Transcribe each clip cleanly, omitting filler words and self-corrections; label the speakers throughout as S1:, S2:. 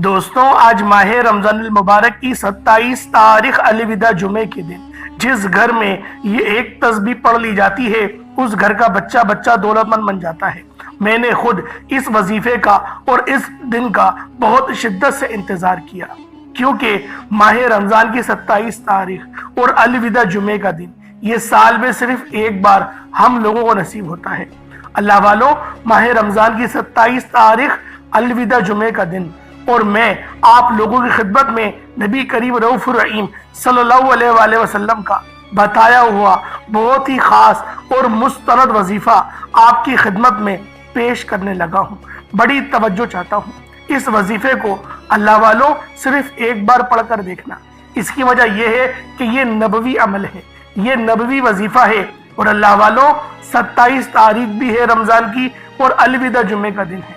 S1: دوستوں، آج ماہ رمضان المبارک کی 27 تاریخ الوداع جمعے کے دن جس گھر میں یہ ایک تسبیح پڑھ لی جاتی ہے اس گھر کا بچہ بچہ دولت مند بن جاتا ہے۔ میں نے خود اس وظیفے کا اور اس دن کا بہت شدت سے انتظار کیا، کیونکہ ماہ رمضان کی 27 تاریخ اور الوداع جمعے کا دن یہ سال میں صرف ایک بار ہم لوگوں کو نصیب ہوتا ہے۔ اللہ والوں، ماہ رمضان کی 27 تاریخ الوداع جمعے کا دن اور میں آپ لوگوں کی خدمت میں نبی کریم رؤوف الرحیم صلی اللہ علیہ وآلہ وسلم کا بتایا ہوا بہت ہی خاص اور مستند وظیفہ آپ کی خدمت میں پیش کرنے لگا ہوں۔ بڑی توجہ چاہتا ہوں۔ اس وظیفے کو اللہ والوں صرف ایک بار پڑھ کر دیکھنا۔ اس کی وجہ یہ ہے کہ یہ نبوی عمل ہے، یہ نبوی وظیفہ ہے، اور اللہ والوں 27 تاریخ بھی ہے رمضان کی اور الوداع جمعے کا دن ہے،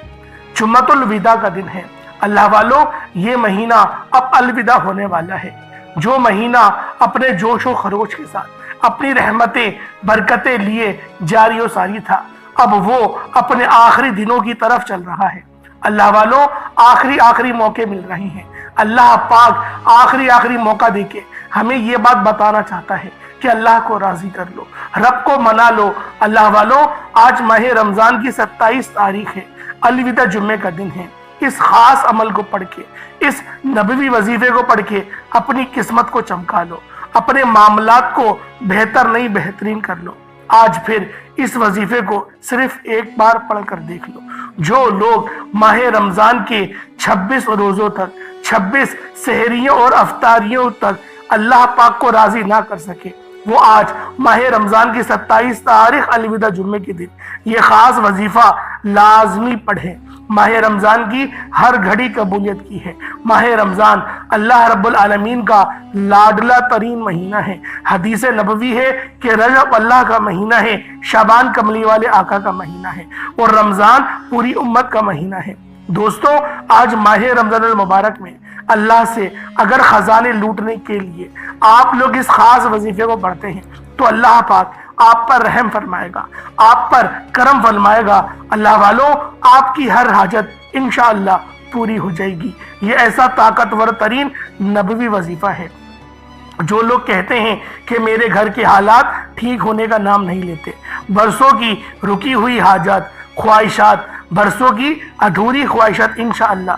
S1: جمعۃ الوداع کا دن ہے۔ اللہ والوں، یہ مہینہ اب الوداع ہونے والا ہے۔ جو مہینہ اپنے جوش و خروش کے ساتھ اپنی رحمتیں برکتیں لیے جاری و ساری تھا، اب وہ اپنے آخری دنوں کی طرف چل رہا ہے۔ اللہ والوں، آخری موقع مل رہے ہیں۔ اللہ پاک آخری موقع دے کے ہمیں یہ بات بتانا چاہتا ہے کہ اللہ کو راضی کر لو، رب کو منا لو۔ اللہ والوں، آج ماہ رمضان کی 27 تاریخ ہے، الوداع جمعے کا دن ہے۔ اس خاص عمل کو پڑھ کے، اس نبوی وظیفے کو پڑھ کے اپنی قسمت کو چمکا لو، اپنے معاملات کو بہتر نہیں بہترین کر لو۔ آج پھر اس وظیفے کو صرف ایک بار پڑھ کر دیکھ لو۔ جو لوگ ماہ رمضان کے 26 روزوں تک، 26 سحریوں اور افطاریوں تک اللہ پاک کو راضی نہ کر سکے، وہ آج ماہ رمضان کی 27 تاریخ الوداع جمعے کے دن یہ خاص وظیفہ لازمی پڑھیں۔ ماہ رمضان کی ہر گھڑی قبولیت کی ہے۔ ماہ رمضان اللہ رب العالمین کا لاڈلا ترین مہینہ ہے۔ حدیث نبوی ہے کہ رجب اللہ کا مہینہ ہے، شعبان کملی والے آقا کا مہینہ ہے، اور رمضان پوری امت کا مہینہ ہے۔ دوستوں، آج ماہ رمضان المبارک میں اللہ سے اگر خزانے لوٹنے کے لیے آپ لوگ اس خاص وظیفے کو پڑھتے ہیں تو اللہ پاک آپ پر رحم فرمائے گا، آپ پر کرم فرمائے گا۔ اللہ والوں، آپ کی ہر حاجت انشاءاللہ پوری ہو جائے گی۔ یہ ایسا طاقتور ترین نبوی وظیفہ ہے۔ جو لوگ کہتے ہیں کہ میرے گھر کے حالات ٹھیک ہونے کا نام نہیں لیتے، برسوں کی رکی ہوئی حاجات، خواہشات، برسوں کی ادھوری خواہشات انشاءاللہ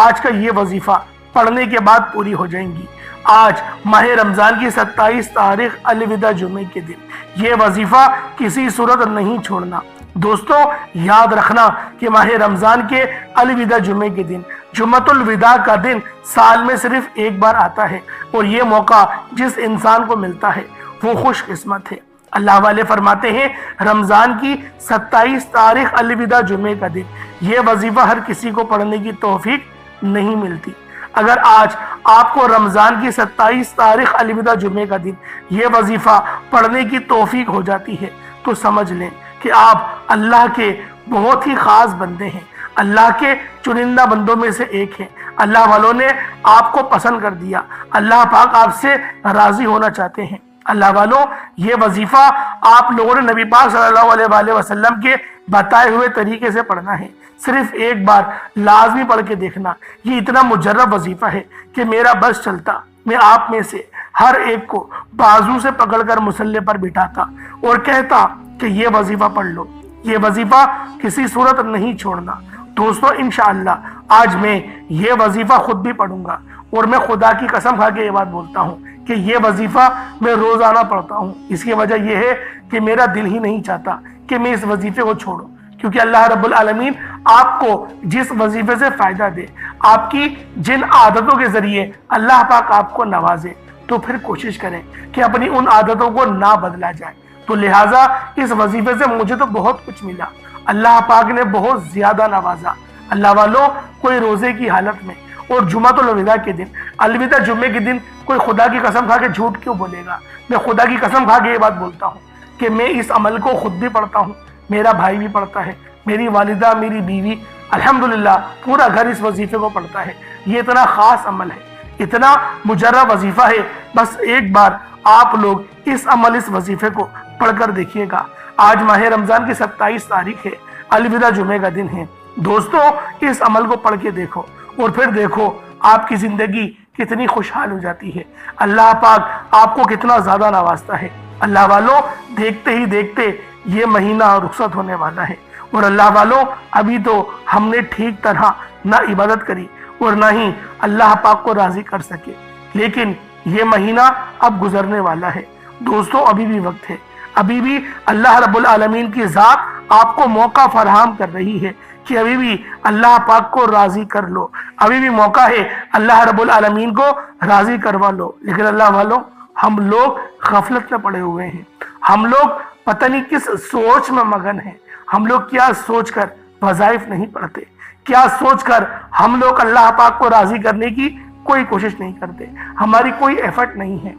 S1: آج کا یہ وظیفہ پڑھنے کے بعد پوری ہو جائیں گی۔ آج ماہ رمضان کی 27 تاریخ الوداع جمعے کے دن یہ وظیفہ کسی صورت نہیں چھوڑنا۔ دوستوں، یاد رکھنا کہ ماہ رمضان کے الوداع جمعے کے دن، جمعۃ الوداع کا دن سال میں صرف ایک بار آتا ہے، اور یہ موقع جس انسان کو ملتا ہے وہ خوش قسمت ہے۔ اللہ والے فرماتے ہیں رمضان کی 27 تاریخ الوداع جمعے کا دن یہ وظیفہ ہر کسی کو پڑھنے کی توفیق نہیں ملتی۔ اگر آج آپ کو رمضان کی 27 تاریخ الوداع جمعے کا دن یہ وظیفہ پڑھنے کی توفیق ہو جاتی ہے تو سمجھ لیں کہ آپ اللہ کے بہت ہی خاص بندے ہیں، اللہ کے چنندہ بندوں میں سے ایک ہیں۔ اللہ والوں نے آپ کو پسند کر دیا، اللہ پاک آپ سے راضی ہونا چاہتے ہیں۔ اللہ والوں، یہ وظیفہ آپ لوگوں نے نبی پاک صلی اللہ علیہ وآلہ وسلم کے بتائے ہوئے طریقے سے پڑھنا ہے۔ صرف ایک بار لازمی پڑھ کے دیکھنا۔ یہ اتنا مجرب وظیفہ ہے کہ میرا بس چلتا میں آپ میں سے ہر ایک کو بازو سے پکڑ کر مصلی پر بٹھاتا اور کہتا کہ یہ وظیفہ پڑھ لو، یہ وظیفہ کسی صورت نہیں چھوڑنا۔ دوستو، انشاءاللہ آج میں یہ وظیفہ خود بھی پڑھوں گا، اور میں خدا کی قسم کھا کے یہ بات بولتا ہوں کہ یہ وظیفہ میں روزانہ پڑھتا ہوں۔ اس کی وجہ یہ ہے کہ میرا دل ہی نہیں چاہتا کہ میں اس وظیفے کو چھوڑوں، کیونکہ اللہ رب العالمین آپ کو جس وظیفے سے فائدہ دے، آپ کی جن عادتوں کے ذریعے اللہ پاک آپ کو نوازے، تو پھر کوشش کریں کہ اپنی ان عادتوں کو نہ بدلا جائے۔ تو لہٰذا اس وظیفے سے مجھے تو بہت کچھ ملا، اللہ پاک نے بہت زیادہ نوازا۔ اللہ والوں، کوئی روزے کی حالت میں اور جمعۃ الوداع کے دن، الوداع جمعے کے دن کوئی خدا کی قسم کھا کے جھوٹ کیوں بولے گا؟ میں خدا کی قسم کھا کے یہ بات بولتا ہوں کہ میں اس عمل کو خود بھی پڑھتا ہوں، میرا بھائی بھی پڑھتا ہے، میری والدہ، میری بیوی، الحمدللہ پورا گھر اس وظیفے کو پڑھتا ہے۔ یہ اتنا خاص عمل ہے، اتنا مجرب وظیفہ ہے۔ بس ایک بار آپ لوگ اس وظیفے کو پڑھ کر دیکھیے گا۔ آج ماہ رمضان کی 27 تاریخ ہے، الوداع جمعے کا دن ہے۔ دوستو، اس عمل کو پڑھ کے دیکھو اور پھر دیکھو آپ کی زندگی کتنی خوشحال ہو جاتی ہے، اللہ پاک آپ کو کتنا زیادہ نوازتا ہے۔ اللہ والوں دیکھتے ہی دیکھتے یہ مہینہ رخصت ہونے والا ہے، اور اللہ والوں ابھی تو ہم نے ٹھیک طرح نہ عبادت کری اور نہ ہی اللہ پاک کو راضی کر سکے، لیکن یہ مہینہ اب گزرنے والا ہے۔ دوستو ابھی بھی وقت ہے، ابھی بھی اللہ رب العالمین کی ذات آپ کو موقع فراہم کر رہی ہے کہ ابھی بھی اللہ پاک کو راضی کر لو، ابھی بھی موقع ہے اللہ رب العالمین کو راضی کروا لو۔ لیکن اللہ والوں ہم لوگ غفلت میں پڑے ہوئے ہیں، ہم لوگ پتہ نہیں کس سوچ میں مگن ہیں، ہم لوگ کیا سوچ کر وظائف نہیں پڑھتے، کیا سوچ کر ہم لوگ اللہ پاک کو راضی کرنے کی کوئی کوشش نہیں کرتے، ہماری کوئی ایفرٹ نہیں ہے۔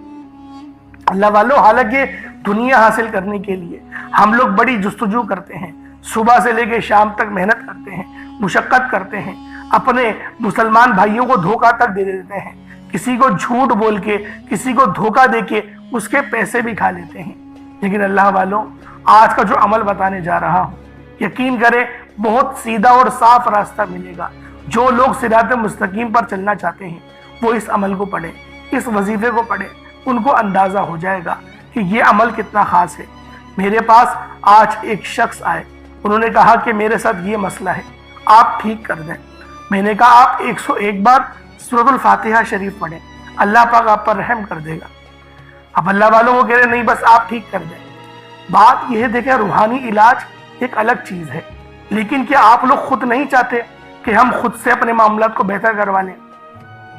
S1: اللہ والوں حالانکہ دنیا حاصل کرنے کے لیے ہم لوگ بڑی جستجو کرتے ہیں، صبح سے لے کے شام تک محنت کرتے ہیں، مشقت کرتے ہیں، اپنے مسلمان بھائیوں کو دھوکہ تک دے دیتے ہیں، کسی کو جھوٹ بول کے، کسی کو دھوکہ دے کے اس کے پیسے بھی کھا لیتے ہیں۔ لیکن اللہ والوں آج کا جو عمل بتانے جا رہا ہوں، یقین کریں بہت سیدھا اور صاف راستہ ملے گا۔ جو لوگ صراط مستقیم پر چلنا چاہتے ہیں وہ اس عمل کو پڑھیں، اس وظیفے کو پڑھیں، ان کو اندازہ ہو جائے گا کہ یہ عمل کتنا خاص ہے۔ میرے پاس آج ایک شخص آئے، انہوں نے کہا کہ میرے ساتھ یہ مسئلہ ہے، آپ ٹھیک کر دیں۔ میں نے کہا آپ 101 بار سورۃ الفاتحہ شریف پڑھیں، اللہ پاک آپ پر رحم کر دے گا۔ اب اللہ والوں وہ کہہ رہے نہیں بس آپ ٹھیک کر دیں۔ بات یہ ہے دیکھیں روحانی علاج ایک الگ چیز ہے، لیکن کیا آپ لوگ خود نہیں چاہتے کہ ہم خود سے اپنے معاملات کو بہتر کروا لیں؟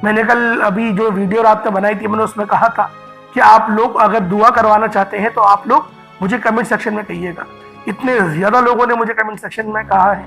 S1: میں نے کل ابھی جو ویڈیو رات میں بنائی تھی میں نے اس میں کہا تھا کہ آپ لوگ اگر دعا کروانا چاہتے ہیں تو آپ لوگ مجھے کمنٹ سیکشن میں کہیے گا۔ اتنے زیادہ لوگوں نے مجھے کمنٹ سیکشن میں کہا ہے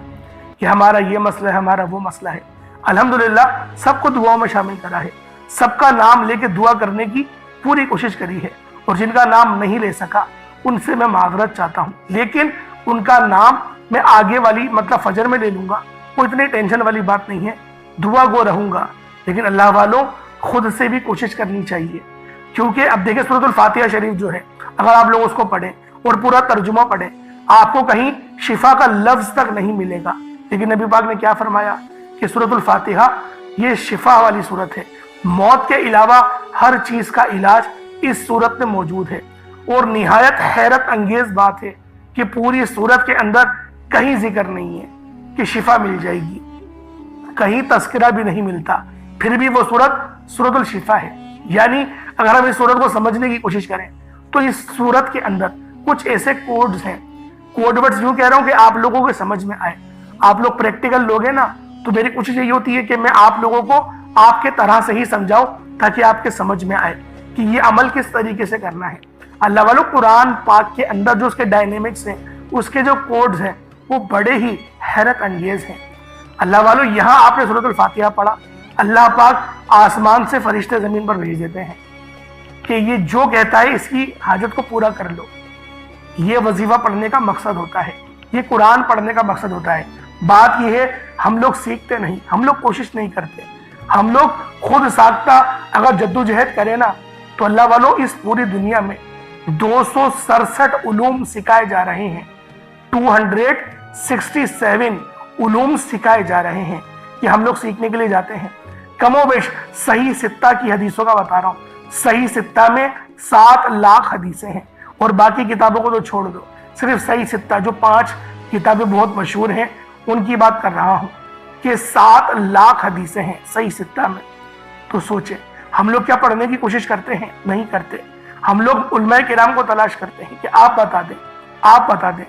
S1: کہ ہمارا یہ مسئلہ ہے، ہمارا وہ مسئلہ ہے۔ الحمدللہ سب کو دعاؤں میں شامل کرا ہے، سب کا نام لے کے دعا کرنے کی پوری کوشش کری ہے، اور جن کا نام نہیں لے سکا ان سے میں معذرت چاہتا ہوں، لیکن ان کا نام میں آگے والی مطلب فجر میں لے لوں گا، وہ اتنی ٹینشن والی بات نہیں ہے، دعا گو رہوں گا۔ لیکن اللہ والوں خود سے بھی کوشش کرنی چاہیے، کیونکہ اب دیکھیں سورۃ الفاتحہ شریف جو ہے اگر آپ لوگ اس کو پڑھیں اور پورا ترجمہ پڑھیں آپ کو کہیں شفا کا لفظ تک نہیں ملے گا، لیکن نبی پاک نے کیا فرمایا کہ سورۃ الفاتحہ یہ شفا والی سورت ہے، موت کے علاوہ ہر چیز کا علاج اس سورت میں موجود ہے۔ اور نہایت حیرت انگیز بات ہے کہ پوری سورت کے اندر کہیں ذکر نہیں ہے کہ شفا مل جائے گی، کہیں تذکرہ بھی نہیں ملتا، پھر بھی وہ سورت الشفا ہے۔ یعنی اگر ہم اس سورت کو سمجھنے کی کوشش کریں تو اس سورت کے اندر کچھ ایسے کوڈز ہیں، کوڈ ورڈز یوں کہہ رہا ہوں کہ آپ لوگوں کو سمجھ میں آئے۔ آپ لوگ پریکٹیکل لوگ ہیں نا، تو میری کوشش یہی ہوتی ہے کہ میں آپ لوگوں کو آپ کے طرح سے ہی سمجھاؤں تاکہ آپ کے سمجھ میں آئے کہ یہ عمل کس طریقے سے کرنا ہے۔ اللہ والوں قرآن پاک کے اندر جو اس کے ڈائنامکس ہیں، اس کے جو کوڈز ہیں وہ بڑے ہی حیرت انگیز ہیں۔ اللہ والوں یہاں آپ نے سورۃ الفاتحہ پڑھا، اللہ پاک آسمان سے فرشتے زمین پر بھیج دیتے ہیں کہ یہ جو کہتا ہے اس کی حاجت کو پورا کر لو۔ یہ وظیفہ پڑھنے کا مقصد ہوتا ہے، یہ قرآن پڑھنے کا مقصد ہوتا ہے۔ بات یہ ہے ہم لوگ سیکھتے نہیں، ہم لوگ کوشش نہیں کرتے، ہم لوگ خود ساختہ اگر جدوجہد کریں نا تو اللہ والوں اس پوری دنیا میں 267 علوم سکھائے جا رہے ہیں، 267 علوم سکھائے جا رہے ہیں کہ ہم لوگ سیکھنے کے لیے جاتے ہیں۔ کم و بیش صحیح ستہ کی حدیثوں کا بتا رہا ہوں، صحیح ستہ میں 7 لاکھ حدیثیں ہیں، اور باقی کتابوں کو تو چھوڑ دو، صرف صحیح ستہ جو 5 کتابیں بہت مشہور ہیں ان کی بات کر رہا ہوں کہ 7 لاکھ حدیثیں ہیں صحیح ستہ میں۔ تو سوچیں ہم لوگ کیا پڑھنے کی کوشش کرتے ہیں؟ نہیں کرتے۔ ہم لوگ علماء کرام کو تلاش کرتے ہیں کہ آپ بتا دیں، آپ بتا دیں۔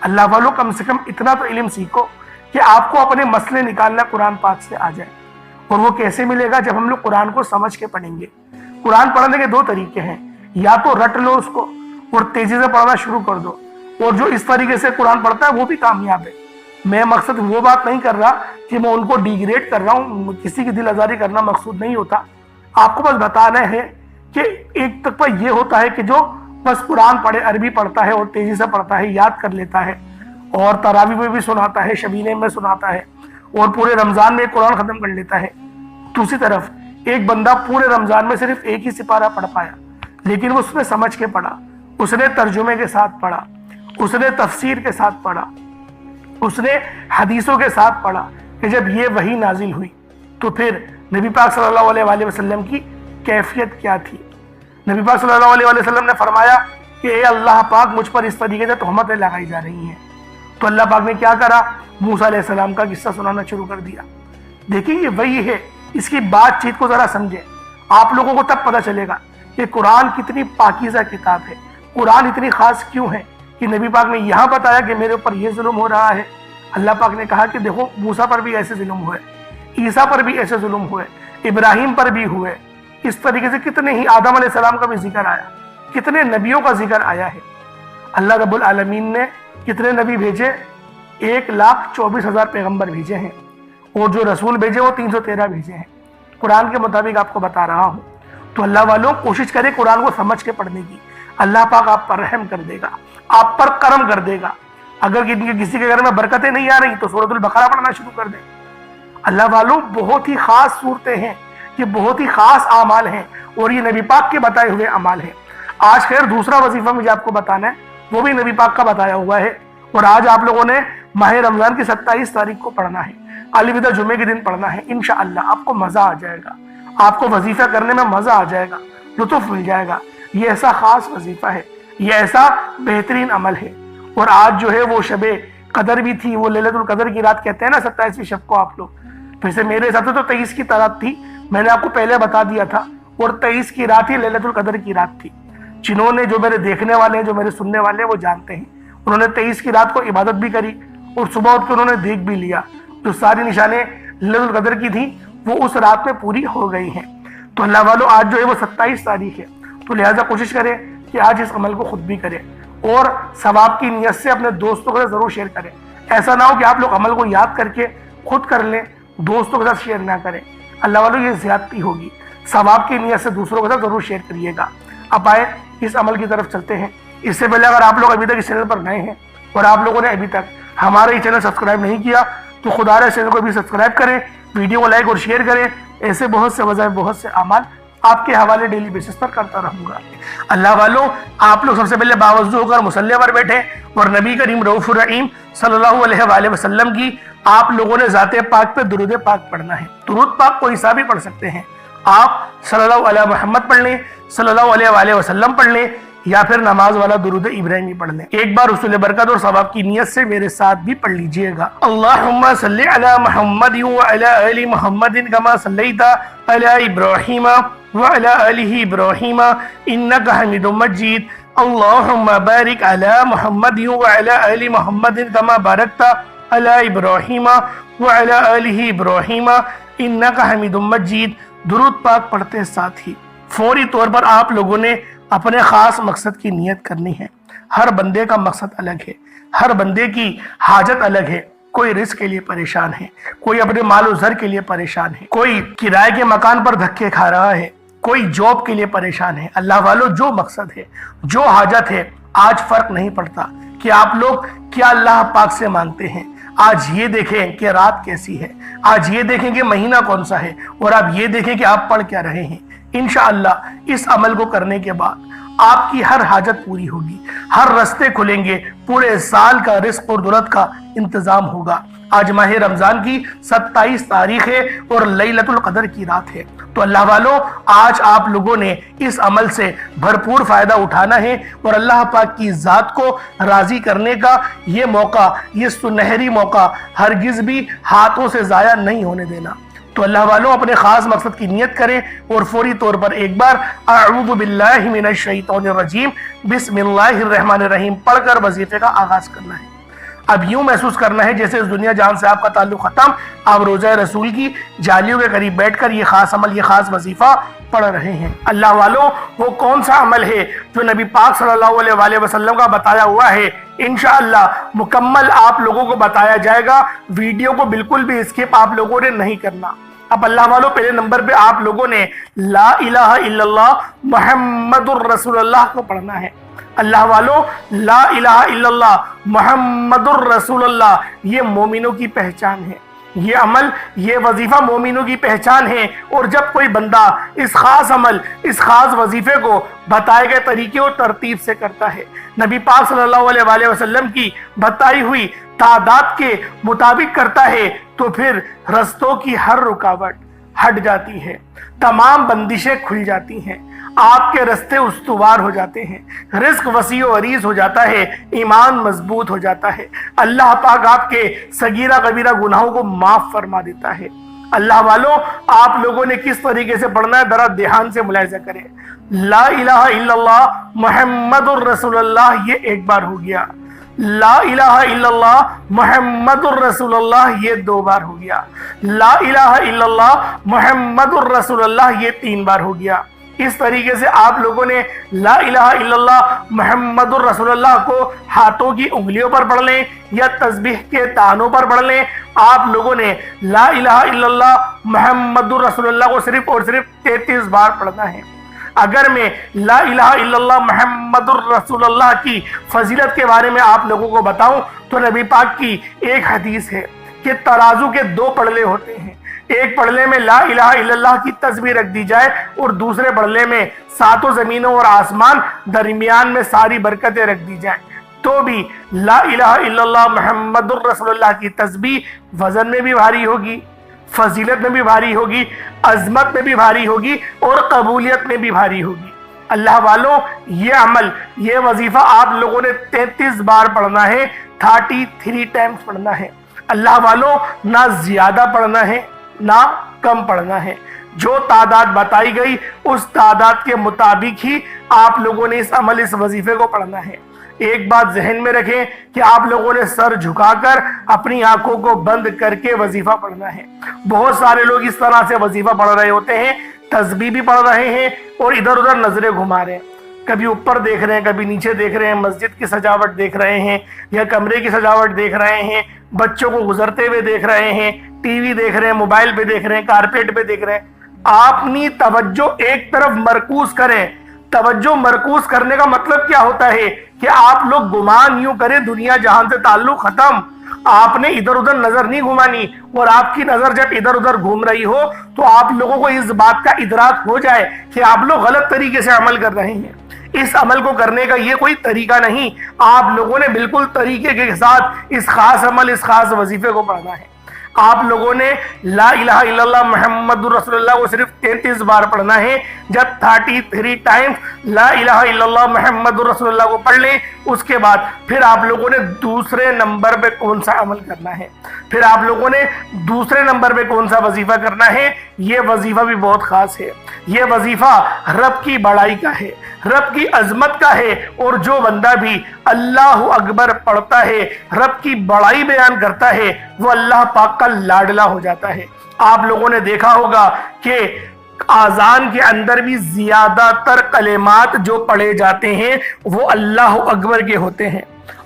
S1: اللہ والوں کم سے کم اتنا تو علم سیکھو کہ آپ کو اپنے مسئلے نکالنا قرآن پاک سے آ جائے۔ اور وہ کیسے ملے گا؟ جب ہم لوگ قرآن کو سمجھ کے پڑھیں گے۔ قرآن پڑھنے کے 2 طریقے ہیں، یا تو رٹ لو اس کو اور تیزی سے پڑھنا شروع کر دو، اور جو اس طریقے سے قرآن پڑھتا ہے وہ بھی کامیاب ہے۔ میں مقصد وہ بات نہیں کر رہا کہ میں ان کو ڈیگریڈ کر رہا ہوں، کسی کی دل آزاری کرنا مقصود نہیں ہوتا۔ آپ کو بس بتانا ہے کہ ایک طبقہ یہ ہوتا ہے کہ جو بس قرآن پڑھے، عربی پڑھتا ہے اور تیزی سے پڑھتا ہے، یاد کر لیتا ہے، اور تراویح میں بھی سناتا ہے، شبینے میں سناتا ہے، اور پورے رمضان میں قرآن ختم کر لیتا ہے۔ دوسری طرف ایک بندہ پورے رمضان میں صرف ایک ہی سپارہ پڑھ پایا، لیکن وہ اس نے سمجھ کے پڑھا، اس نے ترجمے کے ساتھ پڑھا، اس نے تفسیر کے ساتھ پڑھا، اس نے حدیثوں کے ساتھ پڑھا کہ جب یہ وحی نازل ہوئی تو پھر نبی پاک صلی اللہ علیہ وآلہ وسلم کی کیفیت کیا تھی؟ نبی پاک صلی اللہ علیہ وآلہ وسلم نے فرمایا کہ اے اللہ پاک مجھ پر اس طریقے سے تہمتیں لگائی جا رہی ہیں. تو اللہ پاک نے کیا کرا؟ موسیٰ علیہ السلام کا قصہ سنانا شروع کر دیا. دیکھیں یہ وہی ہے، اس کی بات چیت کو ذرا سمجھیں. آپ لوگوں کو تب پتہ چلے گا کہ قرآن کتنی پاکیزہ کتاب ہے، قرآن اتنی خاص کیوں ہے کہ نبی پاک نے یہاں بتایا کہ میرے اوپر یہ ظلم ہو رہا ہے. اللہ پاک نے کہا کہ دیکھو موسیٰ پر بھی ایسے ظلم ہوئے، عیسیٰ پر بھی ایسے ظلم ہوئے، ابراہیم پر بھی ہوئے. اس طریقے سے کتنے ہی آدم علیہ السلام کا بھی ذکر آیا، کتنے نبیوں کا ذکر آیا ہے. اللہ رب العالمین نے کتنے نبی بھیجے؟ 1,24,000 پیغمبر بھیجے ہیں، اور جو رسول بھیجے وہ 313 بھیجے ہیں. قرآن کے مطابق آپ کو بتا رہا ہوں. تو اللہ والوں کوشش کرے قرآن کو سمجھ کے پڑھنے کی. اللہ پاک آپ پر رحم کر دے گا، آپ پر کرم کر دے گا. اگر کسی کے گھر میں برکتیں نہیں آ رہی تو سورۃ البقرہ پڑھنا شروع کر دیں. اللہ والوں بہت ہی خاص صورتیں ہیں، یہ بہت ہی خاص اعمال ہیں، اور یہ نبی پاک کے بتائے ہوئے اعمال ہیں. آج خیر دوسرا وظیفہ مجھے آپ کو بتانا ہے، وہ بھی نبی پاک کا بتایا ہوا ہے. اور آج آپ لوگوں نے ماہ رمضان کی 27 تاریخ کو پڑھنا ہے، الوداع جمعے کے دن پڑھنا ہے. انشاءاللہ آپ کو مزہ آ جائے گا، آپ کو وظیفہ کرنے میں مزہ آ جائے گا، لطف مل جائے گا. یہ ایسا خاص وظیفہ ہے، یہ ایسا بہترین عمل ہے. اور آج جو ہے وہ شب قدر بھی تھی، وہ لیلۃ القدر کی رات کہتے ہیں نا 27ویں شب کو آپ لوگ. ویسے میرے حساب سے تو 23 کی رات تھی، میں نے آپ کو پہلے بتا دیا تھا. اور 23 کی رات ہی لیلۃ القدر کی رات تھی. جنہوں نے، جو میرے دیکھنے والے ہیں، جو میرے سننے والے ہیں، وہ جانتے ہیں. انہوں نے 23 کی رات کو عبادت بھی کری اور صبح اٹھ کے انہوں نے دیکھ بھی لیا. جو ساری نشانیں لیلۃ القدر کی تھیں وہ اس رات میں پوری ہو گئی ہیں. تو اللہ والوں آج جو ہے وہ 27 تاریخ ہے، تو لہٰذا کوشش کریں کہ آج اس عمل کو خود بھی کریں، اور ثواب کی نیت سے اپنے دوستوں کے ساتھ ضرور شیئر کریں. ایسا نہ ہو کہ آپ لوگ عمل کو یاد کر کے خود کر لیں، دوستوں کے ساتھ شیئر نہ کریں. اللہ والوں یہ زیادتی ہوگی. ثواب کی نیت سے دوسروں کے ساتھ ضرور شیئر کریے گا. اب آئے اس عمل کی طرف چلتے ہیں. اس سے پہلے اگر آپ لوگ ابھی تک اس چینل پر نئے ہیں اور آپ لوگوں نے ابھی تک ہمارا یہ چینل سبسکرائب نہیں کیا تو خدا رہے چینل کو بھی سبسکرائب کریں، ویڈیو کو لائک اور شیئر کریں. ایسے بہت سے وظائف، بہت سے اعمال آپ کے حوالے ڈیلی بیسس پر کرتا رہوں گا. اللہ والوں آپ لوگ سب سے پہلے باوضو ہو کر مصلی پر بیٹھے اور نبی کریم رؤوف الرحیم صلی اللہ علیہ وآلہ وسلم کی آپ لوگوں نے ذات پاک پہ درود پاک پڑھنا ہے. درود پاک کوئی سا بھی پڑھ سکتے ہیں. آپ صلی اللہ علیہ محمد پڑھ لیں، صلی اللہ علیہ وآلہ وسلم پڑھ لیں، یا پھر نماز والا درود ابراہیمی پڑھ لیں. ایک بار حصول برکت اور ثواب کی نیت سے میرے ساتھ بھی پڑھ لیجئے گا. اللہم صلی علی محمد وعلی آل محمد کما صلیت علی ابراہیم وعلی آل ابراہیم انک حمید مجید. اللہم بارک علی محمد وعلی آل محمد کما بارکت علی ابراہیم وعلی آل ابراہیم انک حمید مجید. درود پاک پڑھتے ساتھ ہی فوری طور پر آپ لوگوں نے اپنے خاص مقصد کی نیت کرنی ہے. ہر بندے کا مقصد الگ ہے، ہر بندے کی حاجت الگ ہے. کوئی رزق کے لیے پریشان ہے، کوئی اپنے مال و زر کے لیے پریشان ہے، کوئی کرائے کے مکان پر دھکے کھا رہا ہے، کوئی جاب کے لیے پریشان ہے. اللہ والوں جو مقصد ہے، جو حاجت ہے، آج فرق نہیں پڑتا کہ آپ لوگ کیا اللہ پاک سے مانگتے ہیں. آج یہ دیکھیں کہ رات کیسی ہے، آج یہ دیکھیں کہ مہینہ کون سا ہے، اور آپ یہ دیکھیں کہ آپ پڑھ کیا رہے ہیں. انشاءاللہ اس عمل کو کرنے کے بعد آپ کی ہر حاجت پوری ہوگی، ہر رستے کھلیں گے، پورے سال کا رزق اور دولت کا انتظام ہوگا. آج ماہ رمضان کی 27 تاریخ ہے اور لیلۃ القدر کی رات ہے. تو اللہ والوں آج آپ لوگوں نے اس عمل سے بھرپور فائدہ اٹھانا ہے اور اللہ پاک کی ذات کو راضی کرنے کا یہ موقع، یہ سنہری موقع ہرگز بھی ہاتھوں سے ضائع نہیں ہونے دینا. تو اللہ والوں اپنے خاص مقصد کی نیت کریں اور فوری طور پر ایک بار اعوذ باللہ من الشیطان الرجیم بسم اللہ الرحمن الرحیم پڑھ کر وظیفے کا آغاز کرنا ہے. اب یوں محسوس کرنا ہے جیسے اس دنیا جان سے آپ کا تعلق ختم، آپ روضہ رسول کی جالیوں کے قریب بیٹھ کر یہ خاص عمل، یہ خاص وظیفہ پڑھ رہے ہیں. اللہ والوں وہ کون سا عمل ہے جو نبی پاک صلی اللہ علیہ وآلہ وسلم کا بتایا ہوا ہے؟ انشاءاللہ مکمل آپ لوگوں کو بتایا جائے گا. ویڈیو کو بالکل بھی اسکپ آپ لوگوں نے نہیں کرنا. اب اللہ والوں پہلے نمبر پہ آپ لوگوں نے لا الہ الا اللہ محمد الرسول اللہ کو پڑھنا ہے. اللہ والوں لا الہ الا اللہ محمد الرسول اللہ یہ مومنوں کی پہچان ہے. یہ عمل، یہ وظیفہ مومنوں کی پہچان ہے. اور جب کوئی بندہ اس خاص عمل، اس خاص وظیفے کو بتائے گئے طریقے اور ترتیب سے کرتا ہے، نبی پاک صلی اللہ علیہ وآلہ وسلم کی بتائی ہوئی تعداد کے مطابق کرتا ہے، تو پھر رستوں کی ہر رکاوٹ، ہٹ جاتی ہے، تمام بندشیں کھل جاتی ہیں، آپ کے رستے استوار ہو جاتے ہیں، رزق وسیع و عریض ہو جاتا ہے، ایمان مضبوط ہو جاتا ہے، اللہ پاک آپ کے صغیرہ کبیرہ گناہوں کو معاف فرما دیتا ہے۔ اللہ والوں، آپ لوگوں نے کس طریقے سے پڑھنا ہے ذرا دھیان سے ملاحظہ کریں۔ لا الہ الا اللہ محمد الرسول اللہ، یہ ایک بار ہو گیا۔ لا الہ الا اللہ محمد الرسول اللہ، یہ 2 بار ہو گیا۔ لا الہ الا اللہ محمد الرسول اللہ، یہ 3 بار ہو گیا۔ اس طریقے سے آپ لوگوں نے لا الہ الا اللہ محمد الرسول اللہ کو ہاتھوں کی انگلیوں پر پڑھ لیں یا تسبیح کے تانوں پر پڑھ لیں۔ آپ لوگوں نے لا الہ الا اللہ محمد الرسول اللہ کو صرف اور صرف 33 بار پڑھنا ہے۔ اگر میں لا الہ الا اللہ محمد الرسول اللہ کی فضیلت کے بارے میں آپ لوگوں کو بتاؤں تو نبی پاک کی ایک حدیث ہے کہ ترازو کے 2 پڑلے ہوتے ہیں، ایک پڑلے میں لا الہ الا اللہ کی تسبیح رکھ دی جائے اور دوسرے پڑلے میں 7 زمینوں اور آسمان، درمیان میں ساری برکتیں رکھ دی جائیں، تو بھی لا الہ الا اللہ محمد الرسول اللہ کی تسبیح وزن میں بھی بھاری ہوگی، فضیلت میں بھی بھاری ہوگی، عظمت میں بھی بھاری ہوگی اور قبولیت میں بھی بھاری ہوگی۔ اللہ والوں، یہ عمل، یہ وظیفہ آپ لوگوں نے 33 بار پڑھنا ہے، 33 ٹائمز پڑھنا ہے۔ اللہ والوں، نہ زیادہ پڑھنا ہے نہ کم پڑھنا ہے، جو تعداد بتائی گئی اس تعداد کے مطابق ہی آپ لوگوں نے اس عمل، اس وظیفے کو پڑھنا ہے۔ ایک بات ذہن میں رکھیں کہ آپ لوگوں نے سر جھکا کر اپنی آنکھوں کو بند کر کے وظیفہ پڑھنا ہے۔ بہت سارے لوگ اس طرح سے وظیفہ پڑھ رہے ہوتے ہیں، تسبیح بھی پڑھ رہے ہیں اور ادھر ادھر نظریں گھما رہے ہیں، کبھی اوپر دیکھ رہے ہیں، کبھی نیچے دیکھ رہے ہیں، مسجد کی سجاوٹ دیکھ رہے ہیں یا کمرے کی سجاوٹ دیکھ رہے ہیں، بچوں کو گزرتے ہوئے دیکھ رہے ہیں، ٹی وی دیکھ رہے ہیں، موبائل پہ دیکھ رہے ہیں، کارپیٹ پہ دیکھ رہے ہیں۔ اپنی توجہ ایک طرف مرکوز کریں۔ توجہ مرکوز کرنے کا مطلب کیا ہوتا ہے کہ آپ لوگ گمان یوں کریں دنیا جہان سے تعلق ختم، آپ نے ادھر ادھر نظر نہیں گھمانی، اور آپ کی نظر جب ادھر ادھر گھوم رہی ہو تو آپ لوگوں کو اس بات کا ادراک ہو جائے کہ آپ لوگ غلط طریقے سے عمل کر رہے ہیں۔ اس عمل کو کرنے کا یہ کوئی طریقہ نہیں، آپ لوگوں نے بالکل طریقے کے ساتھ اس خاص عمل، اس خاص وظیفے کو پڑھنا ہے۔ آپ لوگوں نے لا الہ الا اللہ محمد رسول اللہ کو صرف 33 بار پڑھنا ہے۔ جب 33 ٹائمز لا الہ الا اللہ محمد رسول اللہ کو پڑھ لیں، اس کے بعد پھر آپ لوگوں نے دوسرے نمبر پہ کون سا عمل کرنا ہے، پھر آپ لوگوں نے دوسرے نمبر پہ کون سا وظیفہ کرنا ہے۔ یہ وظیفہ بھی بہت خاص ہے، یہ وظیفہ رب کی بڑائی کا ہے، رب کی عظمت کا ہے، اور جو بندہ بھی اللہ اکبر پڑھتا ہے، رب کی بڑائی بیان کرتا ہے، وہ اللہ پاک کا لاڈلا ہو جاتا ہے۔ آپ لوگوں نے دیکھا ہوگا کہ آذان کے اندر بھی زیادہ تر کلمات جو پڑھے جاتے ہیں وہ اللہ اکبر کے ہوتے ہیں۔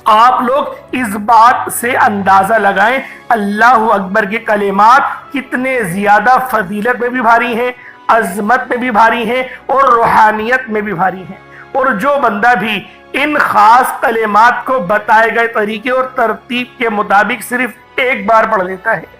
S1: آپ لوگ اس بات سے اندازہ لگائیں اللہ اکبر کے کلمات کتنے زیادہ فضیلت میں بھی بھاری ہیں، عظمت میں بھی بھاری ہیں اور روحانیت میں بھی بھاری ہیں۔ اور جو بندہ بھی ان خاص کلمات کو بتائے گئے طریقے اور ترتیب کے مطابق صرف ایک بار پڑھ لیتا ہے،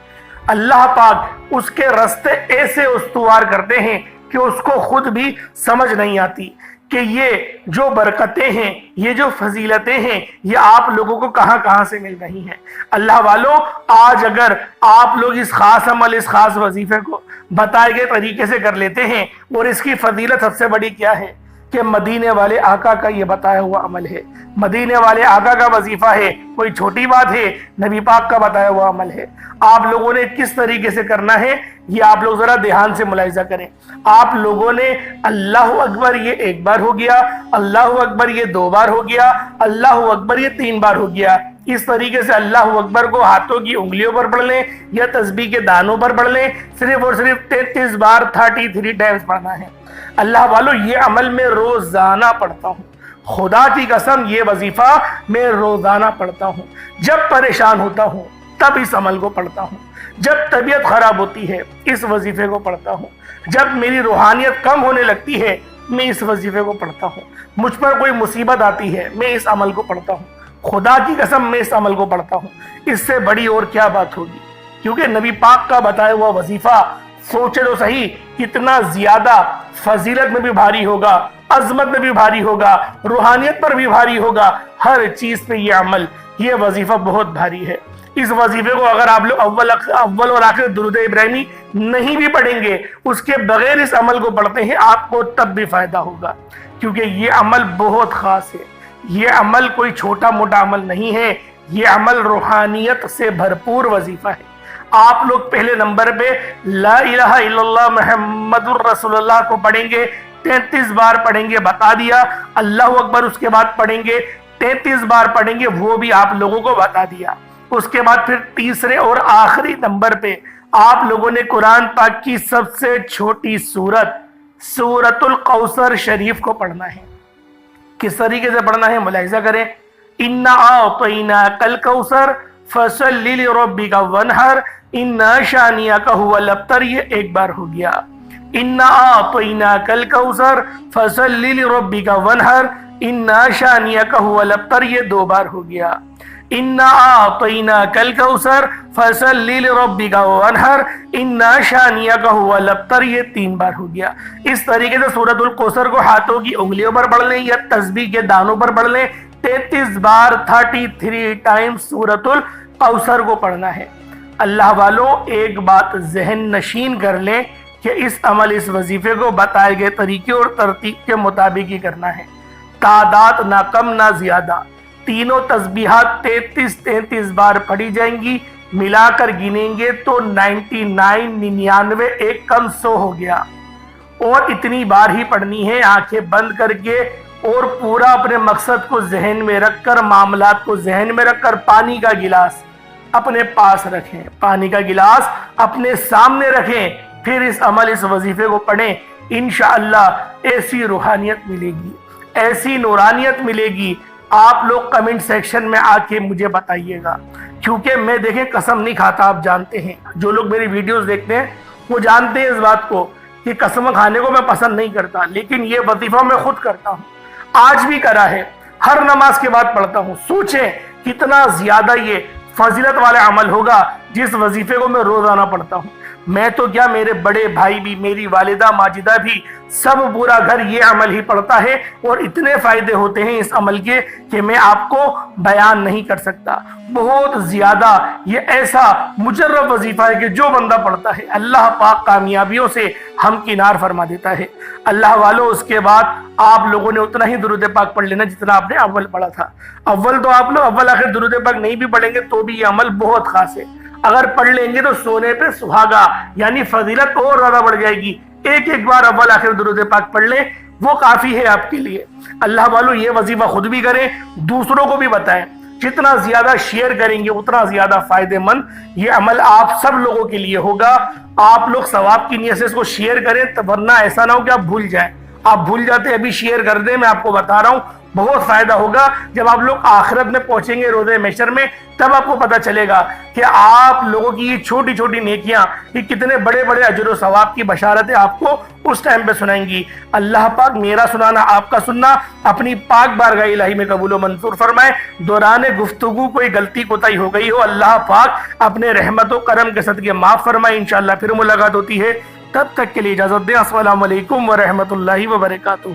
S1: اللہ پاک اس کے راستے ایسے استوار کرتے ہیں کہ اس کو خود بھی سمجھ نہیں آتی کہ یہ جو برکتیں ہیں، یہ جو فضیلتیں ہیں، یہ آپ لوگوں کو کہاں کہاں سے مل رہی ہیں۔ اللہ والوں، آج اگر آپ لوگ اس خاص عمل، اس خاص وظیفے کو بتائے گئے طریقے سے کر لیتے ہیں، اور اس کی فضیلت سب سے بڑی کیا ہے کہ مدینے والے آقا کا یہ بتایا ہوا عمل ہے، مدینے والے آقا کا وظیفہ ہے، کوئی چھوٹی بات ہے، نبی پاک کا بتایا ہوا عمل ہے۔ آپ لوگوں نے کس طریقے سے کرنا ہے یہ آپ لوگ ذرا دھیان سے ملاحظہ کریں۔ آپ لوگوں نے اللہ اکبر یہ 1 بار ہو گیا، اللہ اکبر یہ 2 بار ہو گیا، اللہ اکبر یہ 3 بار ہو گیا۔ اس طریقے سے اللہ اکبر کو ہاتھوں کی انگلیوں پر پڑھ لیں یا تسبیح کے دانوں پر پڑھ لیں، صرف اور صرف 33 بار 33 ٹائمز پڑھنا ہے۔ اللہ والو، یہ عمل میں روزانہ پڑھتا ہوں، خدا کی قسم یہ وظیفہ میں روزانہ پڑھتا ہوں۔ جب پریشان ہوتا ہوں تب اس عمل کو پڑھتا ہوں، جب طبیعت خراب ہوتی ہے اس وظیفے کو پڑھتا ہوں، جب میری روحانیت کم ہونے لگتی ہے میں اس وظیفے کو پڑھتا ہوں، مجھ پر کوئی مصیبت آتی ہے میں اس عمل کو پڑھتا ہوں، خدا کی قسم میں اس عمل کو پڑھتا ہوں۔ اس سے بڑی اور کیا بات ہوگی، کیونکہ نبی پاک کا بتایا ہوا وظیفہ سوچے تو صحیح کتنا زیادہ فضیلت میں بھی بھاری ہوگا، عظمت میں بھی بھاری ہوگا، روحانیت پر بھی بھاری ہوگا، ہر چیز پہ یہ عمل، یہ وظیفہ بہت بھاری ہے۔ اس وظیفے کو اگر آپ لوگ اول اور آخر درود ابراہیمی نہیں بھی پڑھیں گے، اس کے بغیر اس عمل کو پڑھتے ہیں، آپ کو تب بھی فائدہ ہوگا، کیونکہ یہ عمل بہت خاص ہے۔ یہ عمل کوئی چھوٹا موٹا عمل نہیں ہے، یہ عمل روحانیت سے بھرپور وظیفہ ہے۔ آپ لوگ پہلے نمبر پہ لا الہ الا اللہ محمد الرسول اللہ کو پڑھیں گے، 33 بار پڑھیں گے، بتا دیا۔ اللہ اکبر اس کے بعد پڑھیں گے، 33 بار پڑھیں گے، وہ بھی آپ لوگوں کو بتا دیا۔ اس کے بعد پھر تیسرے اور آخری نمبر پہ آپ لوگوں نے قرآن پاک کی سب سے چھوٹی سورت سورۃ الکوثر شریف کو پڑھنا ہے۔ کس طریقے سے پڑھنا ہے ملاحظہ کریں۔ اِنَّا أَعْطَيْنَاكَ الْكَوْثَرَ فَصَلِّ لِرَبِّكَ وَانْحَرْ إِنَّ شَانِئَكَ هُوَ الْأَبْتَرُ، یہ ایک بار ہو گیا۔ اِنَّا أَعْطَيْنَاكَ الْكَوْثَرَ فَصَلِّ لِرَبِّكَ وَانْحَرْ إِنَّ شَانِئَكَ هُوَ الْأَبْتَرُ، یہ دو بار ہو گیا۔ اِنَّا أَعْطَيْنَاكَ الْكَوْثَرَ فَصَلِّ لِرَبِّكَ وَانْحَرْ إِنَّ شَانِئَكَ هُوَ الْأَبْتَرُ، یہ تین بار ہو گیا۔ اس طریقے سے سورۃ الکوثر کو ہاتھوں کی انگلیوں پر پڑھ لیں یا تسبیح کے دانوں پر پڑھ لیں، 33 بار 33 ٹائم سورۃ الکوثر کو پڑھنا ہے۔ اللہ والوں ایک بات ذہن نشین کر لیں کہ اس عمل اس وظیفے کو بتائے گئے طریقے اور ترتیب کے مطابق ہی کرنا ہے، تعداد نہ کم نہ زیادہ۔ تینوں تسبیحات 33 بار پڑھی جائیں گی، ملا کر گنیں گے تو 99 ایک کم 100 ہو گیا، اور اتنی بار ہی پڑھنی ہے آنکھیں بند کر کے، اور پورا اپنے مقصد کو ذہن میں رکھ کر، معاملات کو ذہن میں رکھ کر پانی کا گلاس اپنے پاس رکھیں، پانی کا گلاس اپنے سامنے رکھیں، پھر اس عمل اس وظیفے کو پڑھیں۔ انشاءاللہ ایسی روحانیت ملے گی، ایسی نورانیت ملے گی، آپ لوگ کمنٹ سیکشن میں آ کے مجھے بتائیے گا، کیونکہ میں دیکھیں قسم نہیں کھاتا، آپ جانتے ہیں، جو لوگ میری ویڈیوز دیکھتے ہیں وہ جانتے ہیں اس بات کو کہ قسم کھانے کو میں پسند نہیں کرتا، لیکن یہ وظیفہ میں خود کرتا ہوں، آج بھی کرا ہے، ہر نماز کے بعد پڑھتا ہوں۔ سوچیں کتنا زیادہ یہ فضیلت والا عمل ہوگا جس وظیفے کو میں روزانہ پڑھتا ہوں۔ میں تو کیا، میرے بڑے بھائی بھی، میری والدہ ماجدہ بھی، سب پورا گھر یہ عمل ہی پڑھتا ہے، اور اتنے فائدے ہوتے ہیں اس عمل کے کہ میں آپ کو بیان نہیں کر سکتا۔ بہت زیادہ یہ ایسا مجرب وظیفہ ہے کہ جو بندہ پڑھتا ہے اللہ پاک کامیابیوں سے ہمکنار فرما دیتا ہے۔ اللہ والوں اس کے بعد آپ لوگوں نے اتنا ہی درود پاک پڑھ لینا جتنا آپ نے اول پڑھا تھا۔ اول تو آپ لوگ اول آخر درود پاک نہیں بھی پڑھیں گے تو بھی یہ عمل بہت خاص ہے، اگر پڑھ لیں گے تو سونے پہ سہاگا، یعنی فضیلت اور زیادہ بڑھ جائے گی۔ ایک بار اول آخر درود پاک پڑھ لیں، وہ کافی ہے آپ کے لیے۔ اللہ والوں یہ وظیفہ خود بھی کریں، دوسروں کو بھی بتائیں، جتنا زیادہ شیئر کریں گے اتنا زیادہ فائدہ مند یہ عمل آپ سب لوگوں کے لیے ہوگا۔ آپ لوگ ثواب کی نیت سے اس کو شیئر کریں، ورنہ ایسا نہ ہو کہ آپ بھول جائیں۔ آپ بھول جاتے ابھی شیئر کر دیں، میں آپ کو بتا رہا ہوں بہت فائدہ ہوگا۔ جب آپ لوگ آخرت میں پہنچیں گے روز محشر میں، تب آپ کو پتا چلے گا کہ آپ لوگوں کی یہ چھوٹی چھوٹی نیکیاں یہ کتنے بڑے بڑے اجر و ثواب کی بشارتیں آپ کو اس ٹائم پہ سنائیں گی۔ اللہ پاک میرا سنانا، آپ کا سننا اپنی پاک بارگاہ الہی میں قبول و منظور فرمائے۔ دوران گفتگو کوئی غلطی کوتاہی ہو گئی ہو، اللہ پاک اپنے رحمت و کرم کے صدقے معاف فرمائے۔ انشاءاللہ پھر ملاقات ہوتی ہے، تب تک کے لیے اجازت دیں۔ السلام علیکم ورحمۃ اللہ وبرکاتہ۔